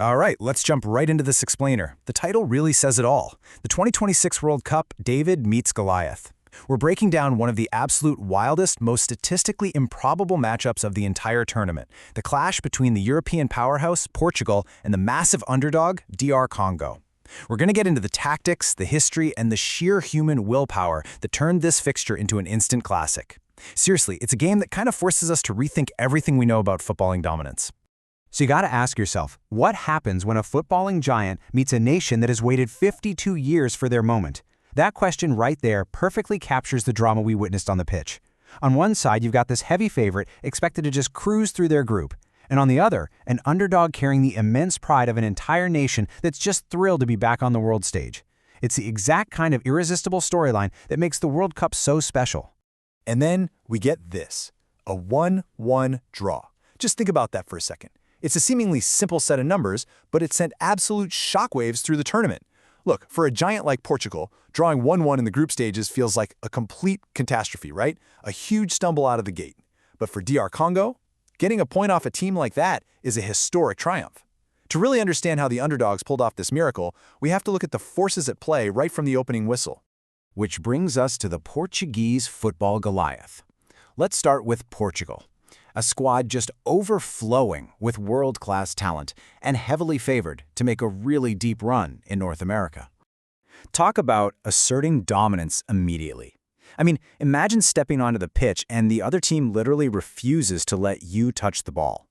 All right, let's jump right into this explainer. The title really says it all. The 2026 World Cup, David meets Goliath. We're breaking down one of the absolute wildest, most statistically improbable matchups of the entire tournament, the clash between the European powerhouse, Portugal, and the massive underdog, DR Congo. We're going to get into the tactics, the history, and the sheer human willpower that turned this fixture into an instant classic. Seriously, it's a game that kind of forces us to rethink everything we know about footballing dominance. So you gotta ask yourself, what happens when a footballing giant meets a nation that has waited 52 years for their moment? That question right there perfectly captures the drama we witnessed on the pitch. On one side, you've got this heavy favorite expected to just cruise through their group. And on the other, an underdog carrying the immense pride of an entire nation that's just thrilled to be back on the world stage. It's the exact kind of irresistible storyline that makes the World Cup so special. And then we get this, a 1-1 draw. Just think about that for a second. It's a seemingly simple set of numbers, but it sent absolute shockwaves through the tournament. Look, for a giant like Portugal, drawing 1-1 in the group stages feels like a complete catastrophe, right? A huge stumble out of the gate. But for DR Congo, getting a point off a team like that is a historic triumph. To really understand how the underdogs pulled off this miracle, we have to look at the forces at play right from the opening whistle. Which brings us to the Portuguese football Goliath. Let's start with Portugal. A squad just overflowing with world-class talent and heavily favored to make a really deep run in North America. Talk about asserting dominance immediately. I mean, imagine stepping onto the pitch and the other team literally refuses to let you touch the ball.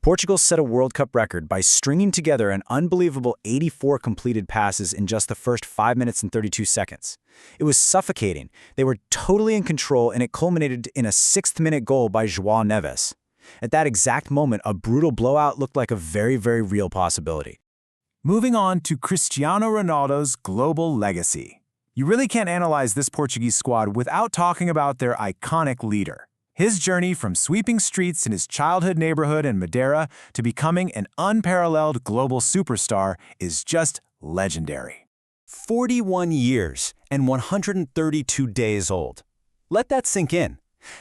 Portugal set a World Cup record by stringing together an unbelievable 84 completed passes in just the first 5 minutes and 32 seconds. It was suffocating. They were totally in control, and it culminated in a 6th-minute goal by João Neves. At that exact moment, a brutal blowout looked like a very, very real possibility. Moving on to Cristiano Ronaldo's global legacy. You really can't analyze this Portuguese squad without talking about their iconic leader. His journey from sweeping streets in his childhood neighborhood in Madeira to becoming an unparalleled global superstar is just legendary. 41 years and 132 days old. Let that sink in.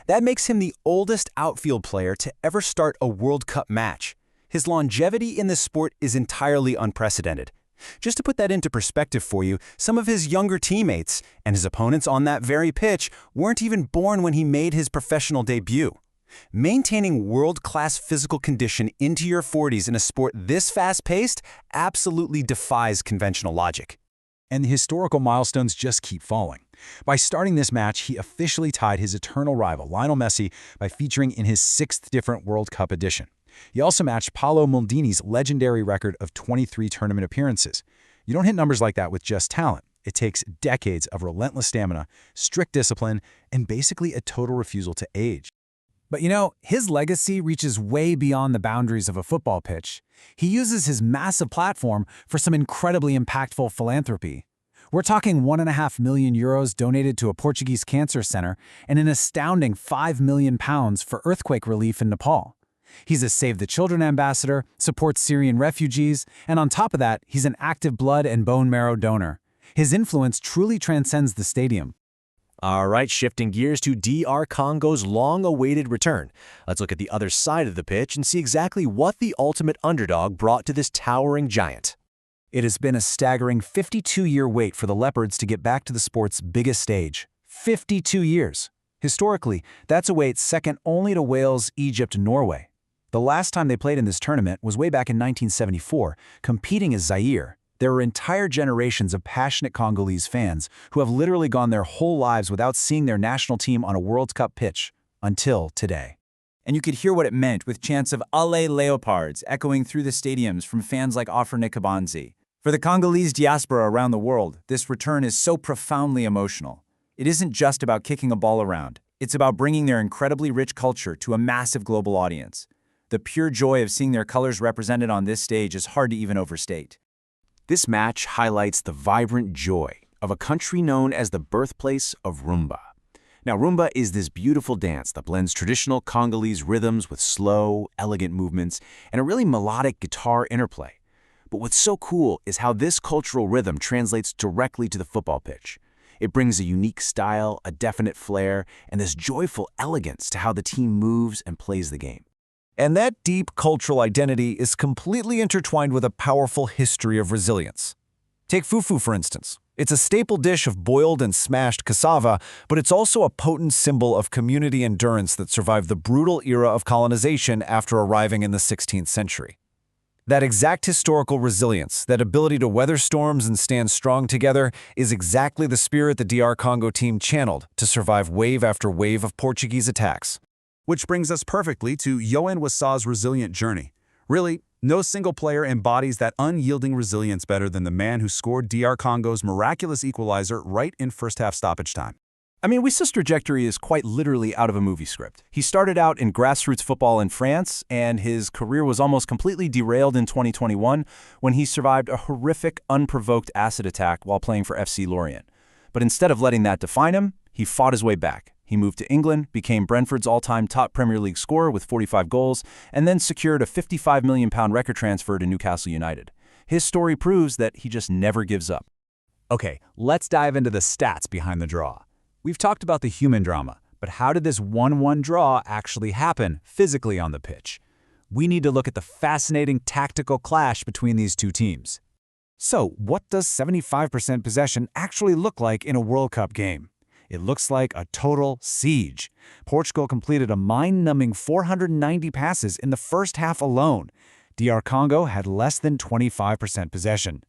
That makes him the oldest outfield player to ever start a World Cup match. His longevity in this sport is entirely unprecedented. Just to put that into perspective for you, some of his younger teammates and his opponents on that very pitch weren't even born when he made his professional debut. Maintaining world-class physical condition into your 40s in a sport this fast-paced absolutely defies conventional logic. And the historical milestones just keep falling. By starting this match, he officially tied his eternal rival, Lionel Messi, by featuring in his 6th different World Cup edition. He also matched Paolo Maldini's legendary record of 23 tournament appearances. You don't hit numbers like that with just talent. It takes decades of relentless stamina, strict discipline, and basically a total refusal to age. But you know, his legacy reaches way beyond the boundaries of a football pitch. He uses his massive platform for some incredibly impactful philanthropy. We're talking €1.5 million donated to a Portuguese cancer center and an astounding £5 million for earthquake relief in Nepal. He's a Save the Children ambassador, supports Syrian refugees, and on top of that, he's an active blood and bone marrow donor. His influence truly transcends the stadium. All right, shifting gears to DR Congo's long-awaited return. Let's look at the other side of the pitch and see exactly what the ultimate underdog brought to this towering giant. It has been a staggering 52-year wait for the Leopards to get back to the sport's biggest stage. 52 years. Historically, that's a wait second only to Wales, Egypt, and Norway. The last time they played in this tournament was way back in 1974, competing as Zaire. There are entire generations of passionate Congolese fans who have literally gone their whole lives without seeing their national team on a World Cup pitch, until today. And you could hear what it meant with chants of "Allez Leopards" echoing through the stadiums from fans like Offer Nikabanzi. For the Congolese diaspora around the world, this return is so profoundly emotional. It isn't just about kicking a ball around. It's about bringing their incredibly rich culture to a massive global audience. The pure joy of seeing their colors represented on this stage is hard to even overstate. This match highlights the vibrant joy of a country known as the birthplace of rumba. Now, rumba is this beautiful dance that blends traditional Congolese rhythms with slow, elegant movements and a really melodic guitar interplay. But what's so cool is how this cultural rhythm translates directly to the football pitch. It brings a unique style, a definite flair, and this joyful elegance to how the team moves and plays the game. And that deep cultural identity is completely intertwined with a powerful history of resilience. Take fufu, for instance. It's a staple dish of boiled and smashed cassava, but it's also a potent symbol of community endurance that survived the brutal era of colonization after arriving in the 16th century. That exact historical resilience, that ability to weather storms and stand strong together, is exactly the spirit the DR Congo team channeled to survive wave after wave of Portuguese attacks. Which brings us perfectly to Yohan Wissa's resilient journey. Really, no single player embodies that unyielding resilience better than the man who scored DR Congo's miraculous equalizer right in first-half stoppage time. I mean, Wissa's trajectory is quite literally out of a movie script. He started out in grassroots football in France, and his career was almost completely derailed in 2021 when he survived a horrific, unprovoked acid attack while playing for FC Lorient. But instead of letting that define him, he fought his way back. He moved to England, became Brentford's all-time top Premier League scorer with 45 goals, and then secured a £55 million record transfer to Newcastle United. His story proves that he just never gives up. Okay, let's dive into the stats behind the draw. We've talked about the human drama, but how did this 1-1 draw actually happen physically on the pitch? We need to look at the fascinating tactical clash between these two teams. So, what does 75% possession actually look like in a World Cup game? It looks like a total siege. Portugal completed a mind-numbing 490 passes in the first half alone. DR Congo had less than 25% possession.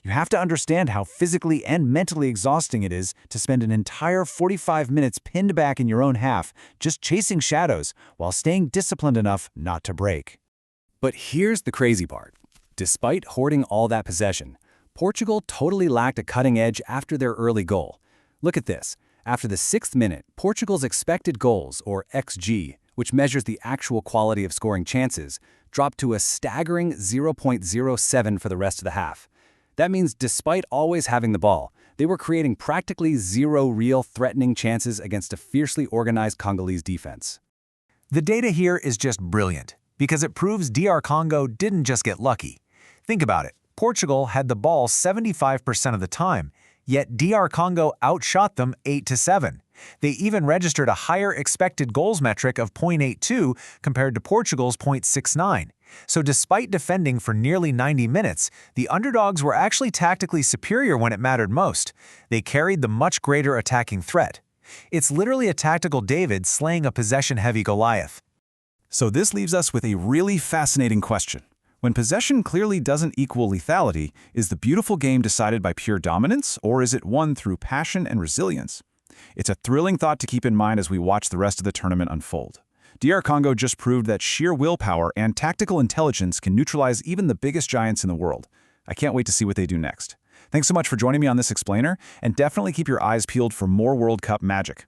You have to understand how physically and mentally exhausting it is to spend an entire 45 minutes pinned back in your own half, just chasing shadows, while staying disciplined enough not to break. But here's the crazy part. Despite hoarding all that possession, Portugal totally lacked a cutting edge after their early goal. Look at this. After the 6th minute, Portugal's expected goals, or XG, which measures the actual quality of scoring chances, dropped to a staggering 0.07 for the rest of the half. That means despite always having the ball, they were creating practically zero real threatening chances against a fiercely organized Congolese defense. The data here is just brilliant, because it proves DR Congo didn't just get lucky. Think about it. Portugal had the ball 75% of the time, yet DR Congo outshot them 8-7. They even registered a higher expected goals metric of 0.82 compared to Portugal's 0.69. So despite defending for nearly 90 minutes, the underdogs were actually tactically superior when it mattered most. They carried the much greater attacking threat. It's literally a tactical David slaying a possession-heavy Goliath. So this leaves us with a really fascinating question. When possession clearly doesn't equal lethality, is the beautiful game decided by pure dominance, or is it won through passion and resilience? It's a thrilling thought to keep in mind as we watch the rest of the tournament unfold. DR Congo just proved that sheer willpower and tactical intelligence can neutralize even the biggest giants in the world. I can't wait to see what they do next. Thanks so much for joining me on this explainer, and definitely keep your eyes peeled for more World Cup magic.